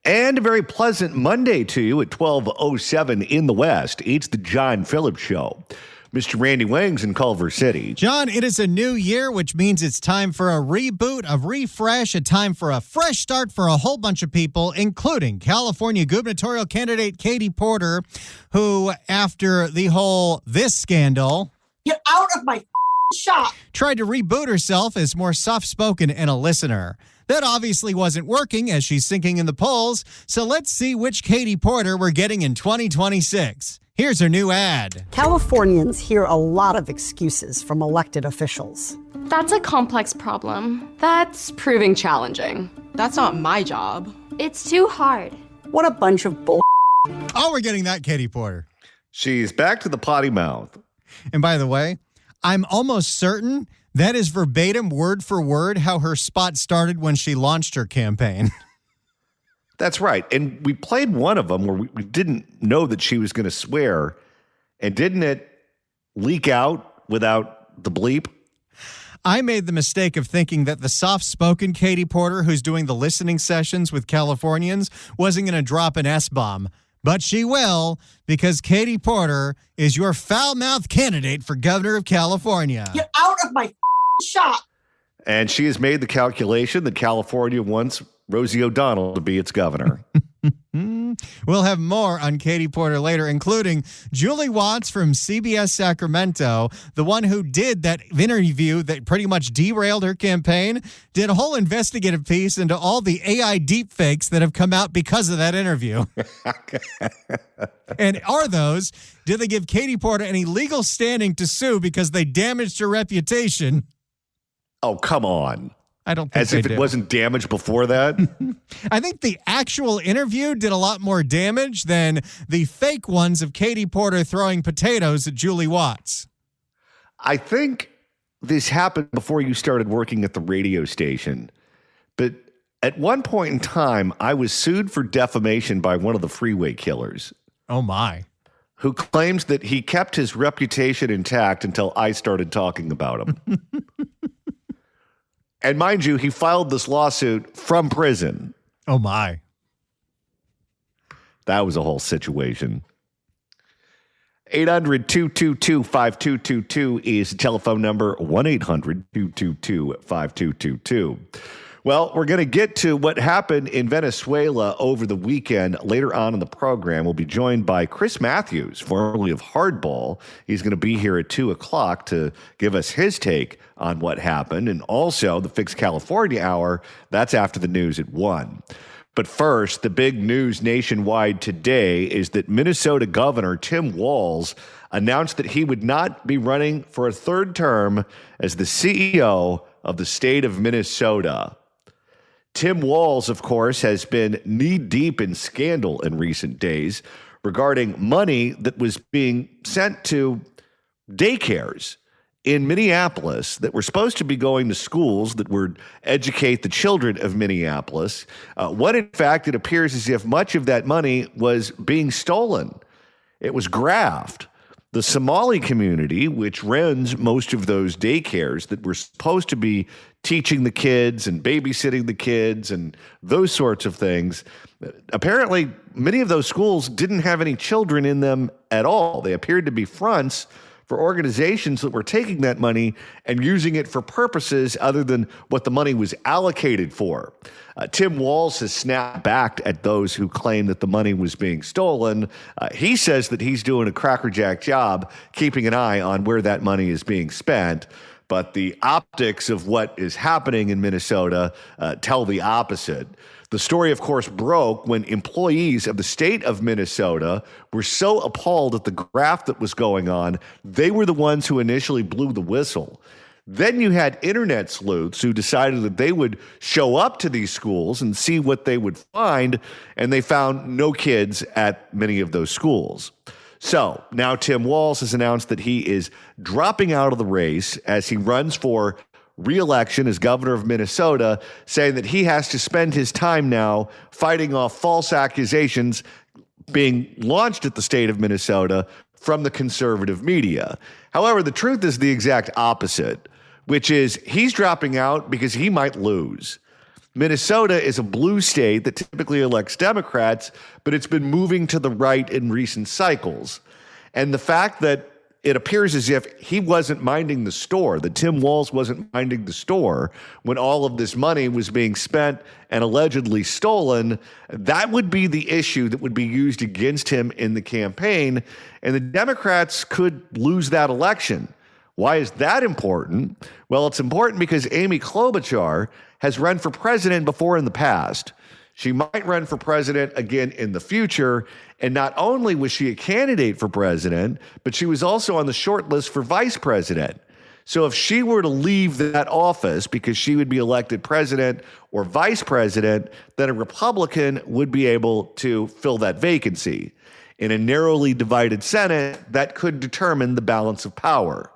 And a very pleasant Monday to you at 12:07 in the West. It's the John Phillips Show. Mr. Randy Wings in Culver City. John, it is a new year, which means it's time for a reboot, a refresh, a time for a fresh start for a whole bunch of people, including California gubernatorial candidate Katie Porter, who, after the whole this scandal... Get out of my shop! ...tried to reboot herself as more soft-spoken and a listener. That obviously wasn't working as she's sinking in the polls, so let's see which Katie Porter we're getting in 2026. Here's her new ad. Californians hear a lot of excuses from elected officials. That's a complex problem. That's proving challenging. That's not my job. It's too hard. What a bunch of bull. Oh, we're getting that Katie Porter. She's back to the potty mouth. And by the way, I'm almost certain that is verbatim, word for word, how her spot started when she launched her campaign. That's right. And we played one of them where we didn't know that she was going to swear. And didn't it leak out without the bleep? I made the mistake of thinking that the soft-spoken Katie Porter, who's doing the listening sessions with Californians, wasn't going to drop an S-bomb. But she will, because Katie Porter is your foul-mouthed candidate for governor of California. Get out of my shop! And she has made the calculation that California wants Rosie O'Donnell to be its governor. We'll have more on Katie Porter later, including Julie Watts from CBS Sacramento, the one who did that interview that pretty much derailed her campaign, did a whole investigative piece into all the AI deepfakes that have come out because of that interview. And did they give Katie Porter any legal standing to sue because they damaged her reputation? Oh, come on. I don't think As if it wasn't damaged before that? I think the actual interview did a lot more damage than the fake ones of Katie Porter throwing potatoes at Julie Watts. I think this happened before you started working at the radio station. But at one point in time, I was sued for defamation by one of the freeway killers. Oh, my. Who claims that he kept his reputation intact until I started talking about him. And mind you, he filed this lawsuit from prison. Oh, my. That was a whole situation. 800-222-5222 is the telephone number. 1-800-222-5222. Well, we're going to get to what happened in Venezuela over the weekend later on in the program. We'll be joined by Chris Matthews, formerly of Hardball. He's going to be here at 2 o'clock to give us his take on what happened. And also the Fix California Hour, that's after the news at 1. But first, the big news nationwide today is that Minnesota Governor Tim Walz announced that he would not be running for a third term as the CEO of the state of Minnesota. Tim Walz, of course, has been knee-deep in scandal in recent days regarding money that was being sent to daycares in Minneapolis that were supposed to be going to schools that would educate the children of Minneapolis, when in fact it appears as if much of that money was being stolen. It was graft. The Somali community, which runs most of those daycares that were supposed to be teaching the kids and babysitting the kids and those sorts of things, apparently many of those schools didn't have any children in them at all. They appeared to be fronts for organizations that were taking that money and using it for purposes other than what the money was allocated for. Tim Walz has snapped back at those who claim that the money was being stolen. He says that he's doing a crackerjack job keeping an eye on where that money is being spent. But the optics of what is happening in Minnesota tell the opposite. The story, of course, broke when employees of the state of Minnesota were so appalled at the graft that was going on, they were the ones who initially blew the whistle. Then you had internet sleuths who decided that they would show up to these schools and see what they would find, and they found no kids at many of those schools. So now Tim Walz has announced that he is dropping out of the race as he runs for re-election as governor of Minnesota, saying that he has to spend his time now fighting off false accusations being launched at the state of Minnesota from the conservative media. However, the truth is the exact opposite, which is he's dropping out because he might lose. Minnesota is a blue state that typically elects Democrats, but it's been moving to the right in recent cycles. And the fact that it appears as if he wasn't minding the store, that Tim Walz wasn't minding the store when all of this money was being spent and allegedly stolen, that would be the issue that would be used against him in the campaign, and the Democrats could lose that election. Why is that important? Well, it's important because Amy Klobuchar has run for president before in the past. She might run for president again in the future. And not only was she a candidate for president, but she was also on the short list for vice president. So if she were to leave that office because she would be elected president or vice president, then a Republican would be able to fill that vacancy. In a narrowly divided Senate, that could determine the balance of power.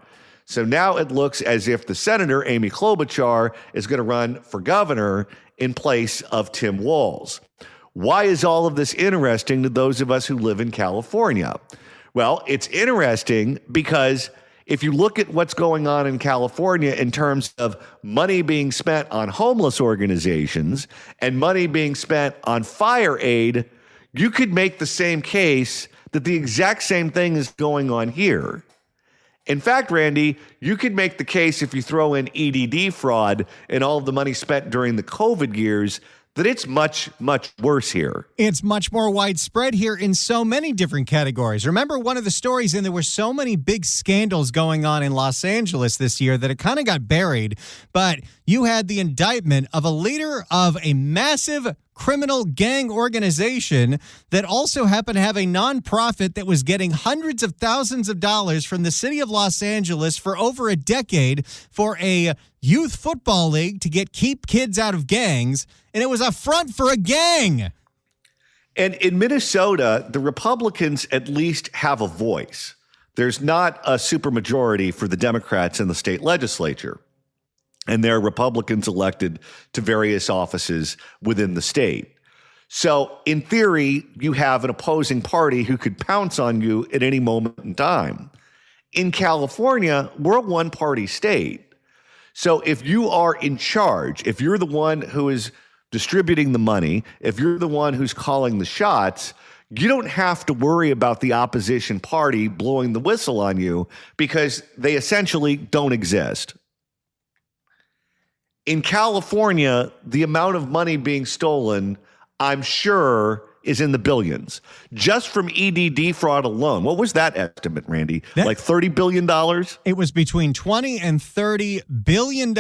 So now it looks as if the senator, Amy Klobuchar, is going to run for governor in place of Tim Walz. Why is all of this interesting to those of us who live in California? Well, it's interesting because if you look at what's going on in California in terms of money being spent on homeless organizations and money being spent on fire aid, you could make the same case that the exact same thing is going on here. In fact, Randy, you could make the case if you throw in EDD fraud and all of the money spent during the COVID years that it's much, much worse here. It's much more widespread here in so many different categories. Remember one of the stories, and there were so many big scandals going on in Los Angeles this year that it kind of got buried, but you had the indictment of a leader of a massive criminal gang organization that also happened to have a nonprofit that was getting hundreds of thousands of dollars from the city of Los Angeles for over a decade for a youth football league to keep kids out of gangs, and it was a front for a gang. And in Minnesota, the Republicans at least have a voice. There's not a supermajority for the Democrats in the state legislature. And there are Republicans elected to various offices within the state. So in theory, you have an opposing party who could pounce on you at any moment in time. In California, we're a one-party state. So if you are in charge, if you're the one who is distributing the money, if you're the one who's calling the shots, you don't have to worry about the opposition party blowing the whistle on you because they essentially don't exist. In California, the amount of money being stolen, I'm sure, is in the billions. Just from EDD fraud alone. What was that estimate, Randy? Like $30 billion? It was between $20 and $30 billion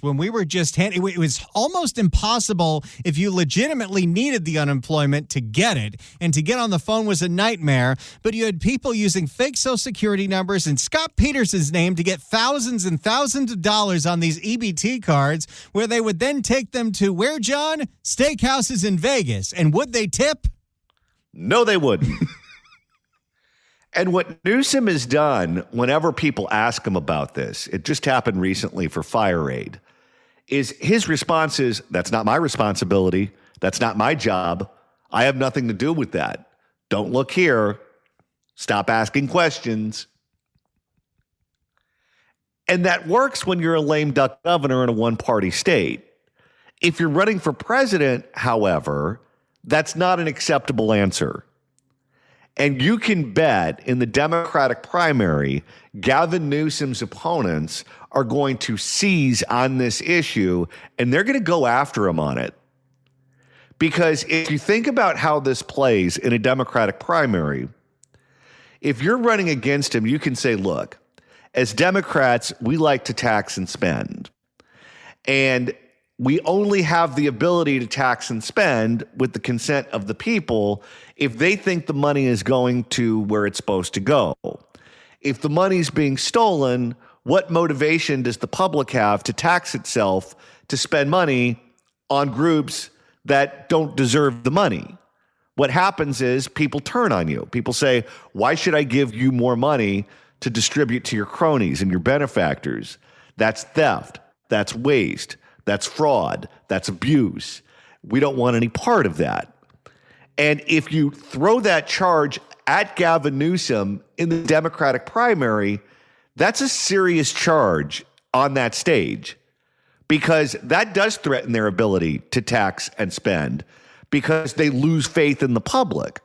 when we were just it was almost impossible if you legitimately needed the unemployment to get it. And to get on the phone was a nightmare. But you had people using fake Social Security numbers and Scott Peterson's name to get thousands and thousands of dollars on these EBT cards, where they would then take them to where, John? Steakhouses in Vegas. And would they tip? No, they wouldn't. And what Newsom has done whenever people ask him about this, it just happened recently for fire aid, is his response is, that's not my responsibility. That's not my job. I have nothing to do with that. Don't look here. Stop asking questions. And that works when you're a lame duck governor in a one-party state. If you're running for president, however, that's not an acceptable answer. And you can bet in the Democratic primary, Gavin Newsom's opponents are going to seize on this issue, and they're going to go after him on it. Because if you think about how this plays in a Democratic primary, if you're running against him, you can say, look, as Democrats, we like to tax and spend. And we only have the ability to tax and spend with the consent of the people if they think the money is going to where it's supposed to go. If the money's being stolen, what motivation does the public have to tax itself to spend money on groups that don't deserve the money? What happens is people turn on you. People say, why should I give you more money to distribute to your cronies and your benefactors? That's theft. That's waste. That's fraud. That's abuse. We don't want any part of that. And if you throw that charge at Gavin Newsom in the Democratic primary, that's a serious charge on that stage. because that does threaten their ability to tax and spend because they lose faith in the public.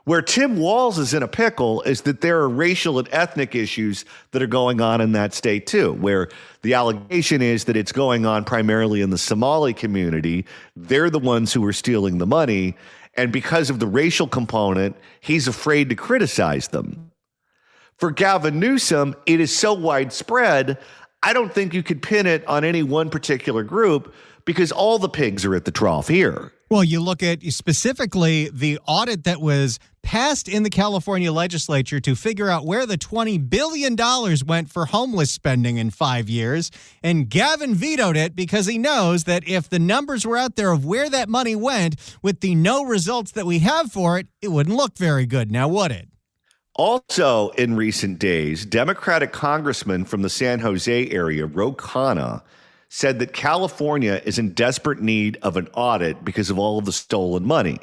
Where Tim Walz is in a pickle is that there are racial and ethnic issues that are going on in that state too, where the allegation is that it's going on primarily in the Somali community. They're the ones who are stealing the money. And because of the racial component, he's afraid to criticize them. For Gavin Newsom, it is so widespread, I don't think you could pin it on any one particular group because all the pigs are at the trough here. Well, you look at specifically the audit that was passed in the California legislature to figure out where the $20 billion went for homeless spending in 5 years. And Gavin vetoed it because he knows that if the numbers were out there of where that money went with the no results that we have for it, it wouldn't look very good. Now, would it? Also, in recent days, Democratic congressman from the San Jose area, Ro Khanna, said that California is in desperate need of an audit because of all of the stolen money.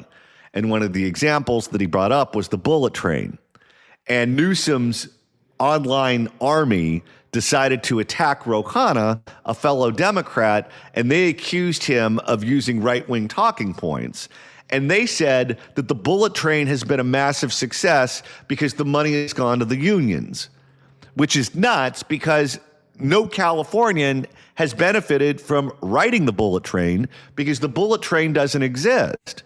And one of the examples that he brought up was the bullet train. And Newsom's online army decided to attack Ro Khanna, a fellow Democrat, and they accused him of using right-wing talking points. And they said that the bullet train has been a massive success because the money has gone to the unions, which is nuts because no Californian has benefited from riding the bullet train because the bullet train doesn't exist.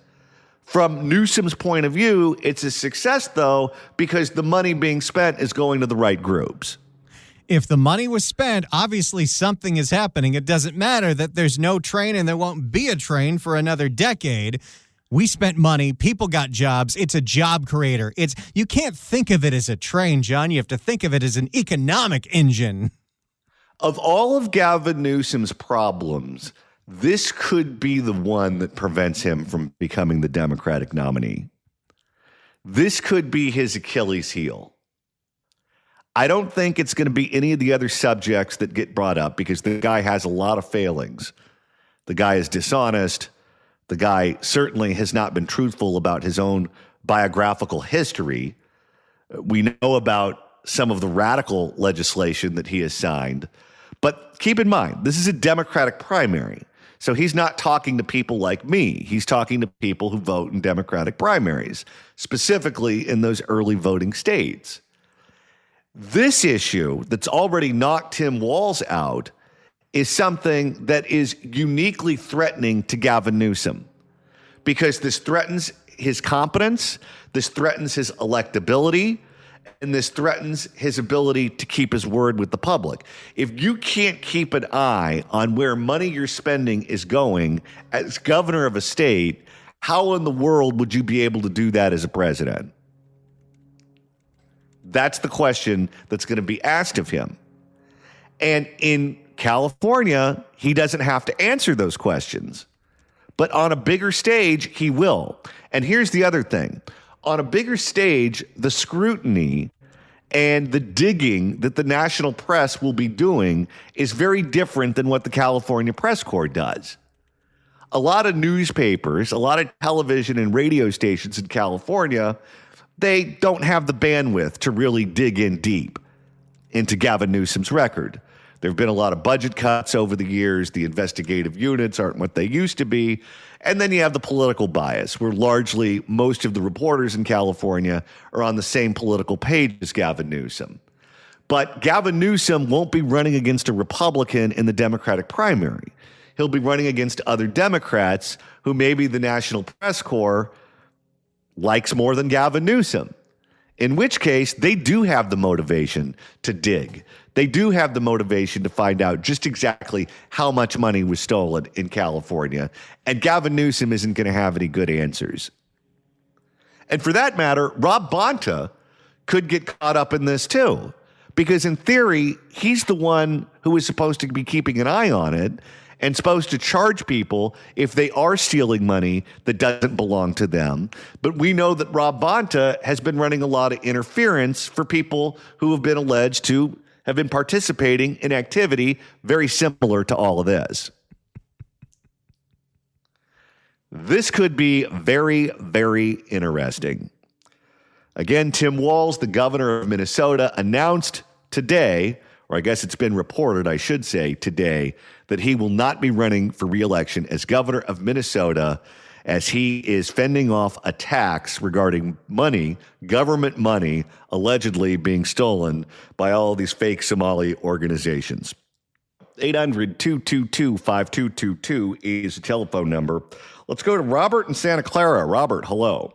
From Newsom's point of view, it's a success, though, because the money being spent is going to the right groups. If the money was spent, obviously something is happening. It doesn't matter that there's no train and there won't be a train for another decade. We spent money. People got jobs. It's a job creator. You can't think of it as a train, John. You have to think of it as an economic engine. Of all of Gavin Newsom's problems, this could be the one that prevents him from becoming the Democratic nominee. This could be his Achilles heel. I don't think it's going to be any of the other subjects that get brought up because the guy has a lot of failings. The guy is dishonest. The guy certainly has not been truthful about his own biographical history. We know about some of the radical legislation that he has signed. But keep in mind, this is a Democratic primary. So he's not talking to people like me. He's talking to people who vote in Democratic primaries, specifically in those early voting states. This issue that's already knocked Tim Walz out is something that is uniquely threatening to Gavin Newsom because this threatens his competence, this threatens his electability, and this threatens his ability to keep his word with the public. If you can't keep an eye on where money you're spending is going as governor of a state, how in the world would you be able to do that as a president? That's the question that's going to be asked of him. And in California, he doesn't have to answer those questions. But on a bigger stage, he will. And here's the other thing. On a bigger stage, the scrutiny and the digging that the national press will be doing is very different than what the California Press Corps does. A lot of newspapers, a lot of television and radio stations in California, they don't have the bandwidth to really dig in deep into Gavin Newsom's record. There have been a lot of budget cuts over the years. The investigative units aren't what they used to be. And then you have the political bias, where largely most of the reporters in California are on the same political page as Gavin Newsom. But Gavin Newsom won't be running against a Republican in the Democratic primary. He'll be running against other Democrats who maybe the National Press Corps likes more than Gavin Newsom, in which case they do have the motivation to dig. They do have the motivation to find out just exactly how much money was stolen in California. And Gavin Newsom isn't going to have any good answers. And for that matter, Rob Bonta could get caught up in this too, because in theory, he's the one who is supposed to be keeping an eye on it and supposed to charge people if they are stealing money that doesn't belong to them. But we know that Rob Bonta has been running a lot of interference for people who have been alleged to have been participating in activity very similar to all of this. This could be very, very interesting. Again, Tim Walz, the governor of Minnesota, announced today, or I guess it's been reported, I should say today, that that he will not be running for re-election as governor of Minnesota, as he is fending off attacks regarding money, government money, allegedly being stolen by all these fake Somali organizations. 800-222-5222 is the telephone number. Let's go to Robert in Santa Clara. Robert, hello.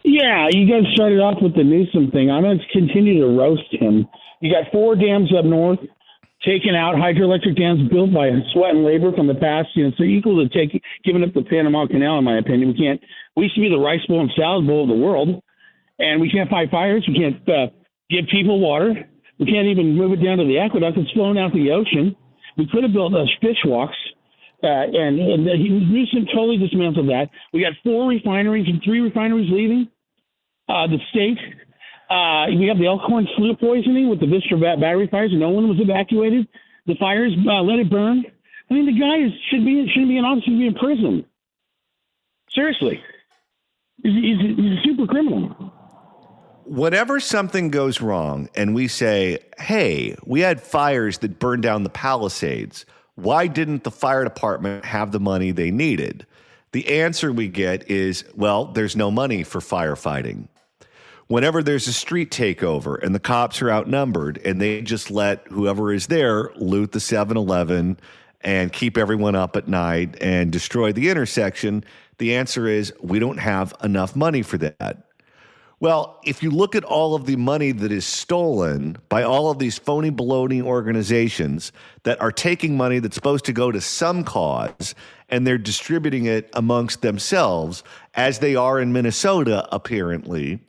Yeah, you guys started off with the Newsom thing. I'm going to continue to roast him. You got 4 dams up north taken out, hydroelectric dams built by sweat and labor from the past. It's equal to giving up the Panama Canal, in my opinion. We should be the rice bowl and salad bowl of the world, and we can't fight fires. We can't give people water. We can't even move it down to the aqueduct. It's flowing out to the ocean. We could have built fish walks, and Newsom totally dismantled that. We got 4 refineries and 3 refineries leaving the state. We have the Elkhorn slough poisoning with the Vistra battery fires, and no one was evacuated. The fires let it burn. I mean, the guy shouldn't be in office. He should be in prison. Seriously, he's a super criminal. Whenever something goes wrong and we say, hey, we had fires that burned down the Palisades, why didn't the fire department have the money they needed? The answer we get is, well, there's no money for firefighting. Whenever there's a street takeover and the cops are outnumbered and they just let whoever is there loot the 7-Eleven and keep everyone up at night and destroy the intersection, the answer is we don't have enough money for that. Well, if you look at all of the money that is stolen by all of these phony baloney organizations that are taking money that's supposed to go to some cause and they're distributing it amongst themselves, as they are in Minnesota, apparently,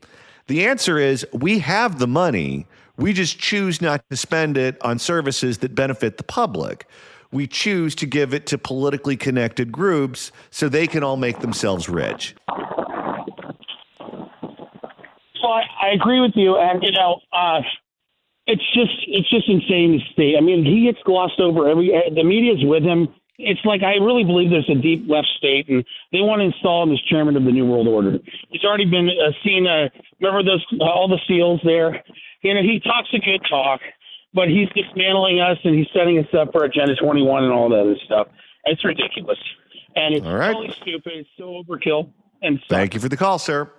the answer is we have the money. We just choose not to spend it on services that benefit the public. We choose to give it to politically connected groups so they can all make themselves rich. So I agree with you, and it's just insane to see. I mean, he gets glossed over. The media's with him. It's like I really believe there's a deep left state, and they want to install him as chairman of the New World Order. He's already been seen. Remember those all the SEALs there? He talks a good talk, but he's dismantling us, and he's setting us up for Agenda 21 and all that other stuff. It's ridiculous, and it's totally stupid. It's so overkill. And thank you for the call, sir.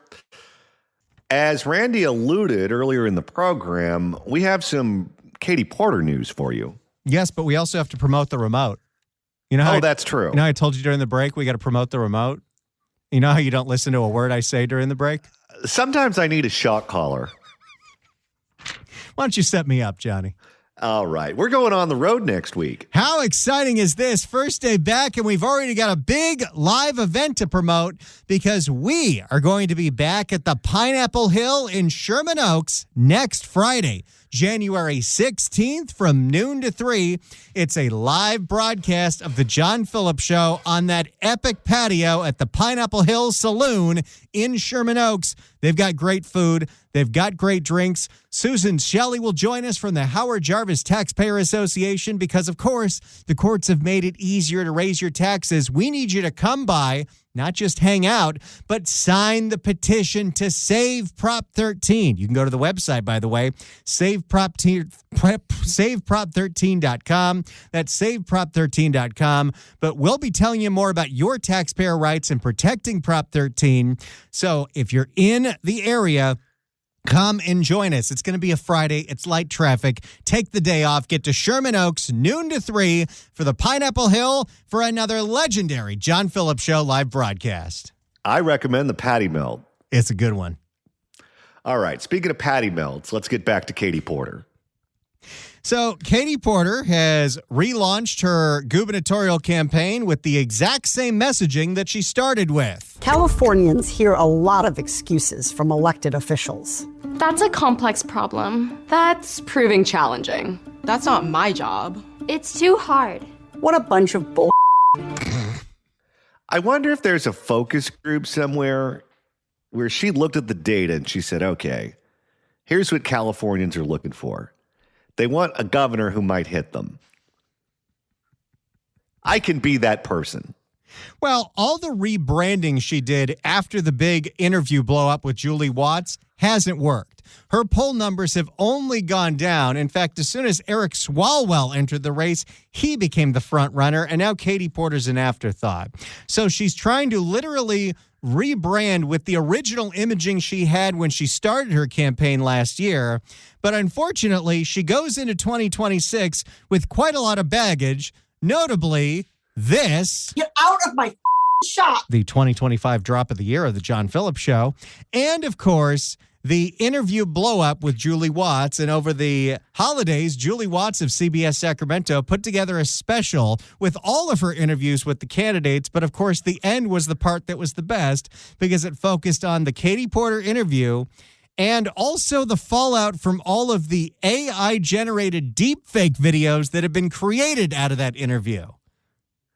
As Randy alluded earlier in the program, we have some Katie Porter news for you. Yes, but we also have to promote the remote. You know how that's true. You know how I told you during the break we got to promote the remote? You know how you don't listen to a word I say during the break? Sometimes I need a shock collar. Why don't you set me up, Johnny? All right. We're going on the road next week. How exciting is this? First day back, and we've already got a big live event to promote because we are going to be back at the Pineapple Hill in Sherman Oaks next Friday, January 16th from noon to 3. It's a live broadcast of the John Phillips Show on that epic patio at the Pineapple Hill Saloon in Sherman Oaks. They've got great food. They've got great drinks. Susan Shelley will join us from the Howard Jarvis Taxpayer Association because, of course, the courts have made it easier to raise your taxes. We need you to come by, not just hang out, but sign the petition to save Prop 13. You can go to the website, by the way, saveprop13.com. That's saveprop13.com. But we'll be telling you more about your taxpayer rights and protecting Prop 13. So if you're in the area, come and join us. It's going to be a Friday. It's light traffic. Take the day off. Get to Sherman Oaks, noon to 3 for the Pineapple Hill for another legendary John Phillips Show live broadcast. I recommend the Patty Melt. It's a good one. All right. Speaking of Patty Melts, let's get back to Katie Porter. So Katie Porter has relaunched her gubernatorial campaign with the exact same messaging that she started with. Californians hear a lot of excuses from elected officials. That's a complex problem. That's proving challenging. That's not my job. It's too hard. What a bunch of bull. I wonder if there's a focus group somewhere where she looked at the data and she said, okay, here's what Californians are looking for. They want a governor who might hit them. I can be that person. Well, all the rebranding she did after the big interview blow up with Julie Watts hasn't worked. Her poll numbers have only gone down. In fact, as soon as Eric Swalwell entered the race, he became the front runner, and now Katie Porter's an afterthought. So she's trying to literally rebrand with the original imaging she had when she started her campaign last year. But unfortunately, she goes into 2026 with quite a lot of baggage, notably this. Get out of my shop. The 2025 drop of the year of the John Phillips Show. And, of course, the interview blow-up with Julie Watts. And over the holidays, Julie Watts of CBS Sacramento put together a special with all of her interviews with the candidates. But, of course, the end was the part that was the best because it focused on the Katie Porter interview and also the fallout from all of the AI-generated deepfake videos that have been created out of that interview.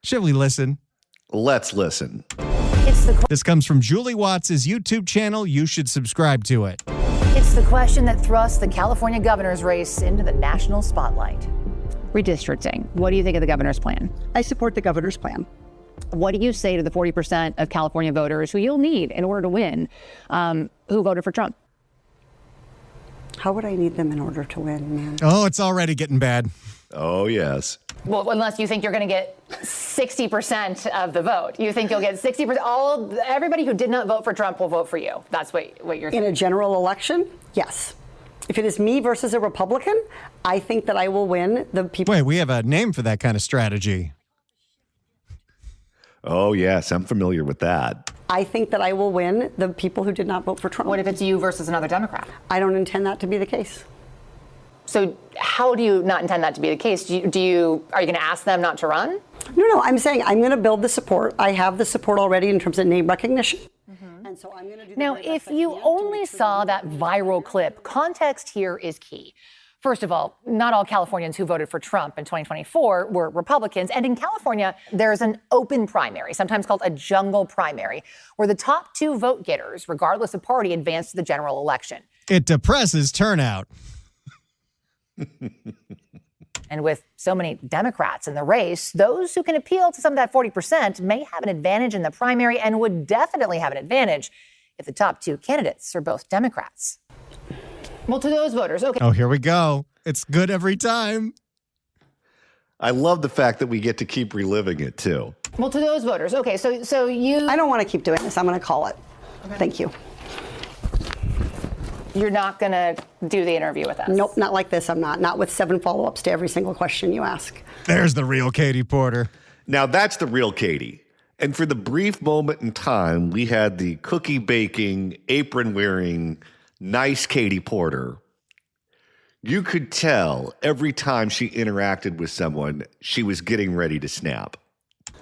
Should we listen? Let's listen. This comes from Julie Watts' YouTube channel. You should subscribe to it. It's the question that thrusts the California governor's race into the national spotlight. Redistricting. What do you think of the governor's plan? I support the governor's plan. What do you say to the 40% of California voters who you'll need in order to win, who voted for Trump? How would I need them in order to win, man? Oh, it's already getting bad. Oh, yes. Well, unless you think you're going to get 60% of the vote. You think you'll get 60%. Everybody who did not vote for Trump will vote for you. That's what you're saying. In a general election, yes. If it is me versus a Republican, I think that I will win the people. Wait, we have a name for that kind of strategy. Oh, yes. I'm familiar with that. I think that I will win the people who did not vote for Trump. What if it's you versus another Democrat? I don't intend that to be the case. So how do you not intend that to be the case? Are you going to ask them not to run? No, I'm saying I'm going to build the support. I have the support already in terms of name recognition. Mm-hmm. And so I'm going to do now, if you only saw that viral clip, context here is key. First of all, not all Californians who voted for Trump in 2024 were Republicans. And in California, there's an open primary, sometimes called a jungle primary, where the top two vote getters, regardless of party, advance to the general election. It depresses turnout. And with so many Democrats in the race, those who can appeal to some of that 40% may have an advantage in the primary and would definitely have an advantage if the top two candidates are both Democrats. Well, to those voters, okay. Oh, here we go. It's good every time. I love the fact that we get to keep reliving it, too. Well, to those voters, okay, so you... I don't want to keep doing this. I'm going to call it. Okay. Thank you. You're not going to do the interview with us? Nope, not like this. I'm not. Not with 7 follow-ups to every single question you ask. There's the real Katie Porter. Now, that's the real Katie. And for the brief moment in time, we had the cookie baking, apron wearing, nice Katie Porter. You could tell every time she interacted with someone, she was getting ready to snap.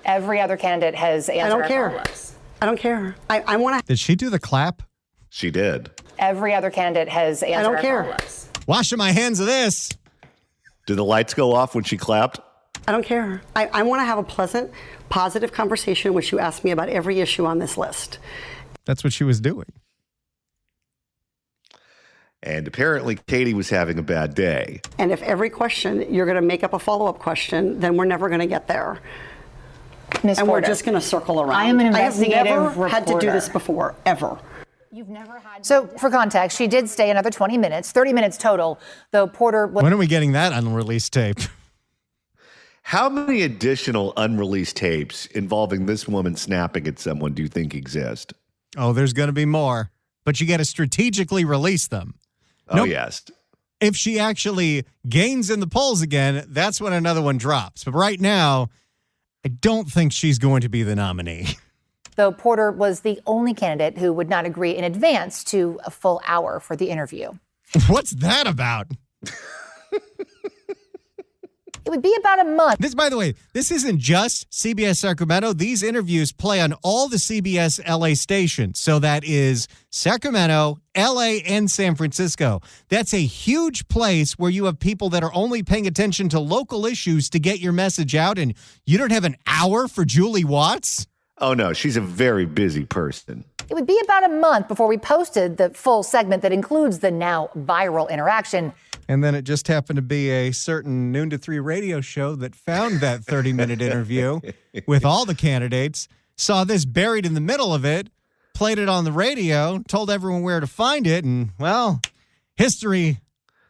Every other candidate has answered. I don't care. I don't care. I want to. Did she do the clap? She did. Every other candidate has answered. I don't care. Washing my hands of this. Did the lights go off when she clapped? I don't care. I want to have a pleasant, positive conversation in which you ask me about every issue on this list. That's what she was doing. And apparently Katie was having a bad day. And if every question you're going to make up a follow-up question, then we're never going to get there. Ms. And Porter, we're just going to circle around. I am an investigative I have never had to do reporter. this before, ever. You've never had. So, for context, she did stay another 20 minutes, 30 minutes total, though Porter was. When are we getting that unreleased tape? How many additional unreleased tapes involving this woman snapping at someone do you think exist? Oh, there's going to be more. But you got to strategically release them. Oh, yes. If she actually gains in the polls again, that's when another one drops. But right now, I don't think she's going to be the nominee. Though Porter was the only candidate who would not agree in advance to a full hour for the interview. What's that about? It would be about a month. This, by the way, this isn't just CBS Sacramento. These interviews play on all the CBS LA stations. So that is Sacramento, LA, and San Francisco. That's a huge place where you have people that are only paying attention to local issues to get your message out, and you don't have an hour for Julie Watts? Oh, no, she's a very busy person. It would be about a month before we posted the full segment that includes the now viral interaction. And then it just happened to be a certain noon to 3 radio show that found that 30-minute interview with all the candidates, saw this buried in the middle of it, played it on the radio, told everyone where to find it, and, well, history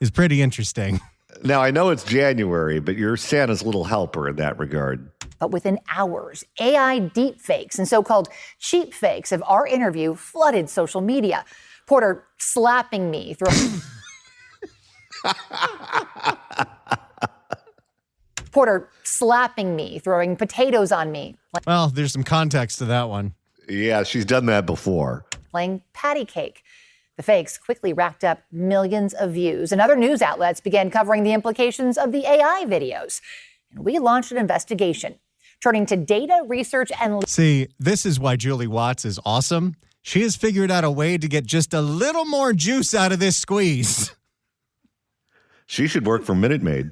is pretty interesting. Now, I know it's January, but you're Santa's little helper in that regard. But within hours, AI deepfakes and so-called cheap fakes of our interview flooded social media. Porter slapping me through... Porter slapping me, throwing potatoes on me. Well, there's some context to that one. Yeah, she's done that before. Playing patty cake. The fakes quickly racked up millions of views, and other news outlets began covering the implications of the AI videos. And we launched an investigation, turning to data research and... See, this is why Julie Watts is awesome. She has figured out a way to get just a little more juice out of this squeeze. She should work for Minute Maid.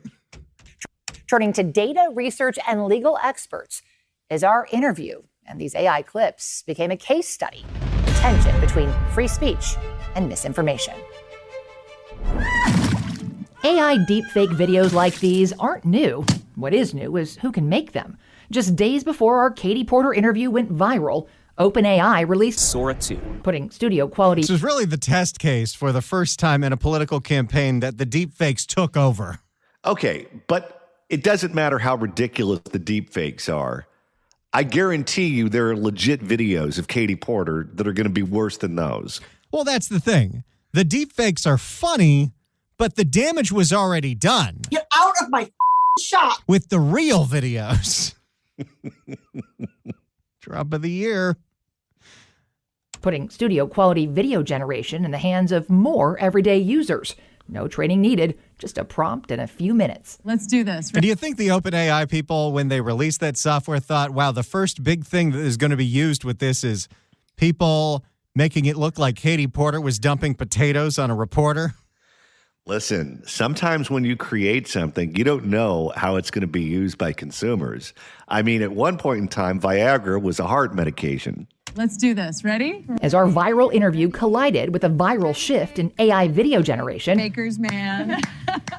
Turning to data research and legal experts as our interview and these AI clips became a case study. The tension between free speech and misinformation. AI deepfake videos like these aren't new. What is new is who can make them. Just days before our Katie Porter interview went viral, OpenAI released Sora 2, putting studio quality. This was really the test case for the first time in a political campaign that the deepfakes took over. Okay, but it doesn't matter how ridiculous the deepfakes are. I guarantee you there are legit videos of Katie Porter that are going to be worse than those. Well, that's the thing. The deepfakes are funny, but the damage was already done. Get out of my shop. With the real videos. Drop of the year. Putting studio quality video generation in the hands of more everyday users. No training needed, just a prompt and a few minutes. Let's do this. Do you think the OpenAI people, when they released that software, thought, wow, the first big thing that is going to be used with this is people making it look like Katie Porter was dumping potatoes on a reporter? Listen, sometimes when you create something, you don't know how it's going to be used by consumers. I mean, at one point in time, Viagra was a heart medication. Let's do this. Ready? As our viral interview collided with a viral shift in AI video generation, Baker's man.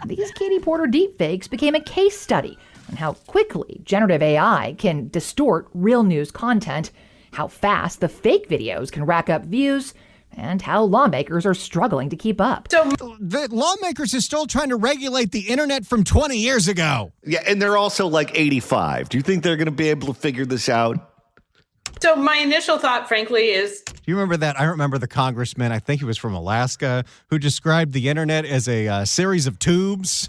These Katie Porter deepfakes became a case study on how quickly generative AI can distort real news content, how fast the fake videos can rack up views, and how lawmakers are struggling to keep up. So the lawmakers are still trying to regulate the internet from 20 years ago. Yeah, and they're also like 85. Do you think they're going to be able to figure this out? So my initial thought, frankly, is... Do you remember that? I remember the congressman, I think he was from Alaska, who described the internet as a series of tubes.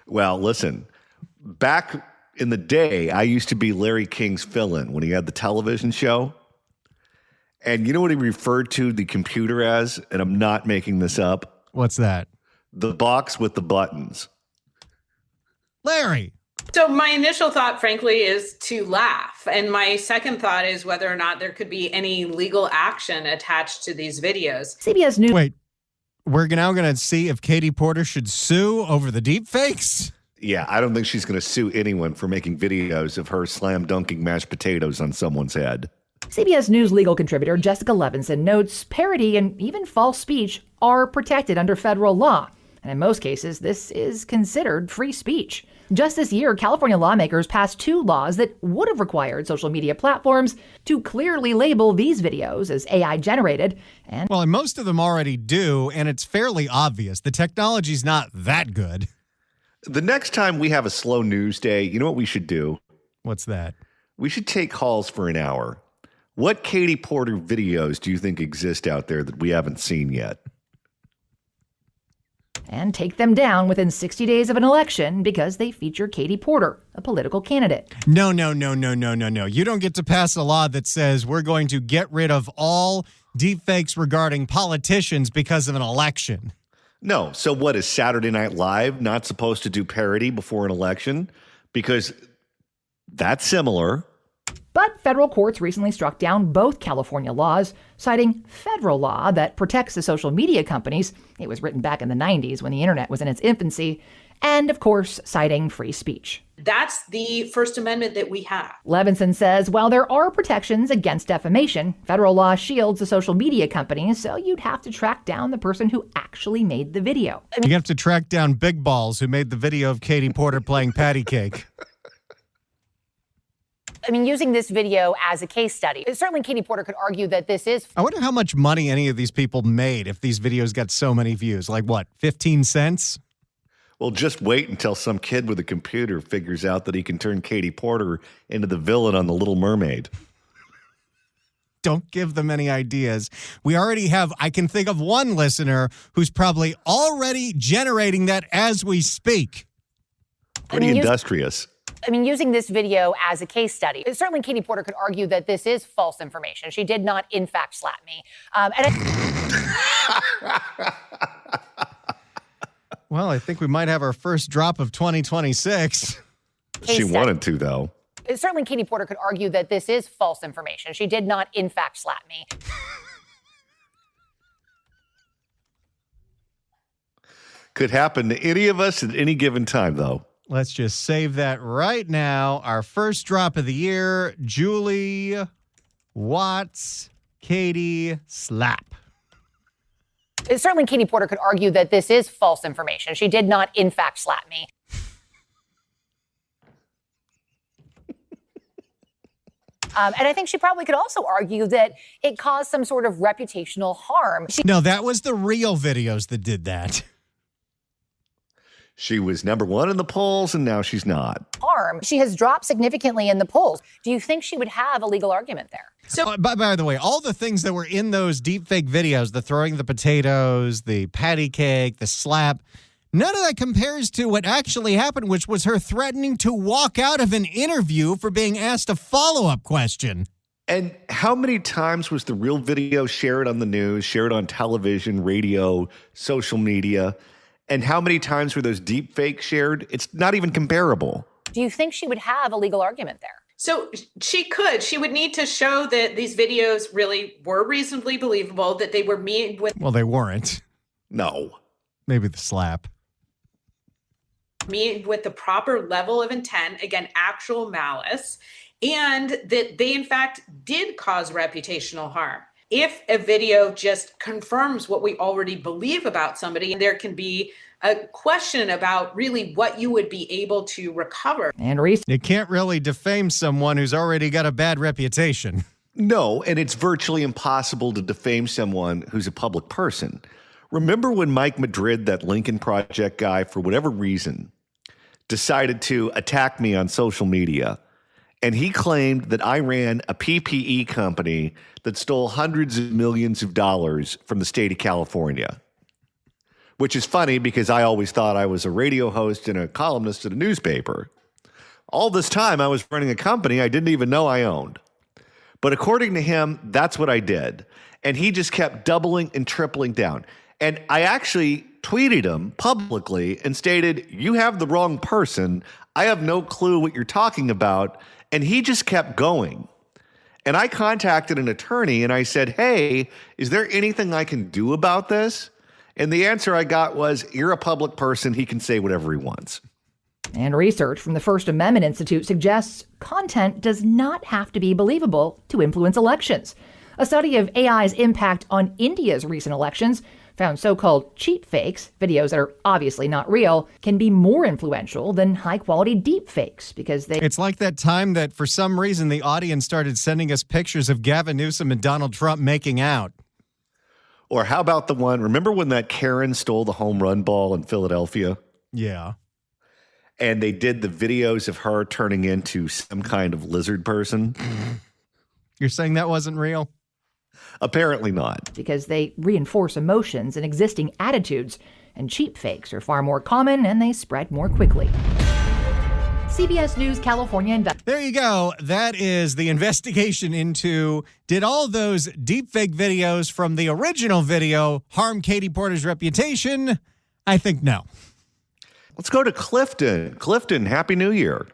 Well, listen, back in the day, I used to be Larry King's fill-in when he had the television show. And you know what he referred to the computer as? And I'm not making this up. What's that? The box with the buttons. Larry. So my initial thought, frankly, is to laugh. And my second thought is whether or not there could be any legal action attached to these videos. CBS News. Wait, we're now going to see if Katie Porter should sue over the deepfakes? Yeah, I don't think she's going to sue anyone for making videos of her slam dunking mashed potatoes on someone's head. CBS News legal contributor Jessica Levinson notes parody and even false speech are protected under federal law. And in most cases, this is considered free speech. Just this year, California lawmakers passed 2 laws that would have required social media platforms to clearly label these videos as AI generated. And well, and most of them already do, and it's fairly obvious. The technology's not that good. The next time we have a slow news day, you know what we should do? What's that? We should take calls for an hour. What Katie Porter videos do you think exist out there that we haven't seen yet? And take them down within 60 days of an election because they feature Katie Porter, a political candidate. No. You don't get to pass a law that says we're going to get rid of all deepfakes regarding politicians because of an election. No. So what, is Saturday Night Live not supposed to do parody before an election? Because that's similar. But federal courts recently struck down both California laws, citing federal law that protects the social media companies. It was written back in the 90s when the internet was in its infancy, and, of course, citing free speech. That's the First Amendment that we have. Levinson says while there are protections against defamation, federal law shields the social media companies, so you'd have to track down the person who actually made the video. You have to track down Big Balls, who made the video of Katie Porter playing patty cake. I mean, using this video as a case study, certainly Katie Porter could argue that this is. I wonder how much money any of these people made if these videos got so many views. Like what, 15 cents? Well, just wait until some kid with a computer figures out that he can turn Katie Porter into the villain on The Little Mermaid. Don't give them any ideas. We already have, I can think of one listener who's probably already generating that as we speak. Pretty industrious. I mean, using this video as a case study, certainly Katie Porter could argue that this is false information. She did not, in fact, slap me. Well, I think we might have our first drop of 2026. She wanted to, though. Certainly Katie Porter could argue that this is false information. She did not, in fact, slap me. Could happen to any of us at any given time, though. Let's just save that right now. Our first drop of the year, Julie Watts, Katie slap. Certainly Katie Porter could argue that this is false information. She did not, in fact, slap me. And I think she probably could also argue that it caused some sort of reputational harm. No, that was the real videos that did that. She was number one in the polls, and now she's not. Harm. She has dropped significantly in the polls. Do you think she would have a legal argument there? So, by the way, all the things that were in those deepfake videos, the throwing the potatoes, the patty cake, the slap, none of that compares to what actually happened, which was her threatening to walk out of an interview for being asked a follow-up question. And how many times was the real video shared on the news, shared on television, radio, social media? And how many times were those deep fakes shared? It's not even comparable. Do you think she would have a legal argument there? So she could. She would need to show that these videos really were reasonably believable, that they were made with. Well, they weren't. No. Maybe the slap. Made with the proper level of intent, again, actual malice, and that they, in fact, did cause reputational harm. If a video just confirms what we already believe about somebody, there can be a question about really what you would be able to recover. And it can't really defame someone who's already got a bad reputation. No, and it's virtually impossible to defame someone who's a public person. Remember when Mike Madrid, that Lincoln Project guy, for whatever reason, decided to attack me on social media? And he claimed that I ran a PPE company that stole hundreds of millions of dollars from the state of California. Which is funny because I always thought I was a radio host and a columnist at a newspaper. All this time I was running a company I didn't even know I owned. But according to him, that's what I did. And he just kept doubling and tripling down. And I actually tweeted him publicly and stated, "You have the wrong person. I have no clue what you're talking about." And he just kept going. And I contacted an attorney and I said, "Hey, is there anything I can do about this?" And the answer I got was, "You're a public person. He can say whatever he wants." And research from the First Amendment Institute suggests content does not have to be believable to influence elections. A study of AI's impact on India's recent elections found so-called cheap fakes, videos that are obviously not real, can be more influential than high-quality deep fakes because they... It's like that time that for some reason the audience started sending us pictures of Gavin Newsom and Donald Trump making out. Or how about the one, remember when that Karen stole the home run ball in Philadelphia? Yeah. And they did the videos of her turning into some kind of lizard person? You're saying that wasn't real? Apparently not. Because they reinforce emotions and existing attitudes, and cheap fakes are far more common and they spread more quickly. CBS News California. There you go. That is the investigation into, did all those deepfake videos from the original video harm Katie Porter's reputation? I think no. Let's go to Clifton. Clifton, Happy New Year.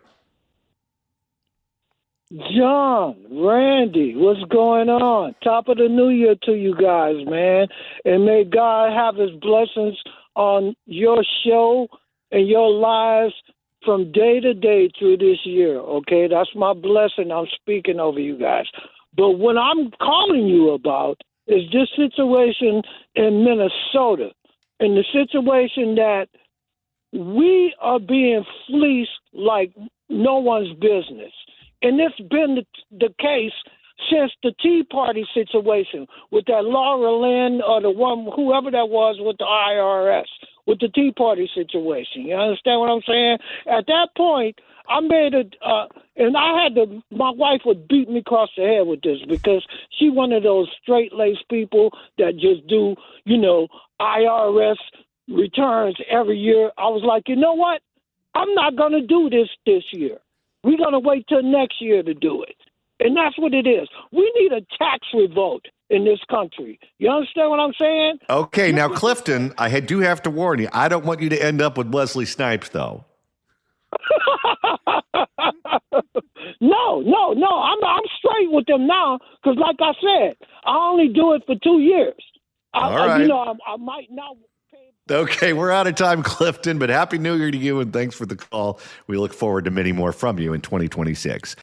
John, Randy, what's going on? Top of the new year to you guys, man. And may God have his blessings on your show in your lives from day to day through this year, okay? That's my blessing. I'm speaking over you guys. But what I'm calling you about is this situation in Minnesota, and the situation that we are being fleeced like no one's business. And it's been the case since the Tea Party situation with that Laura Lynn or the one, whoever that was with the IRS, with the Tea Party situation. You understand what I'm saying? At that point, I made it, and I had to, my wife would beat me across the head with this because she one of those straight-laced people that just do, IRS returns every year. I was like, you know what? I'm not going to do this year. We're going to wait till next year to do it. And that's what it is. We need a tax revolt in this country. You understand what I'm saying? Okay, now, Clifton, I do have to warn you. I don't want you to end up with Wesley Snipes, though. No. I'm straight with them now because, like I said, I only do it for 2 years. All right. I might not. Okay, we're out of time, Clifton, but Happy New Year to you, and thanks for the call. We look forward to many more from you in 2026.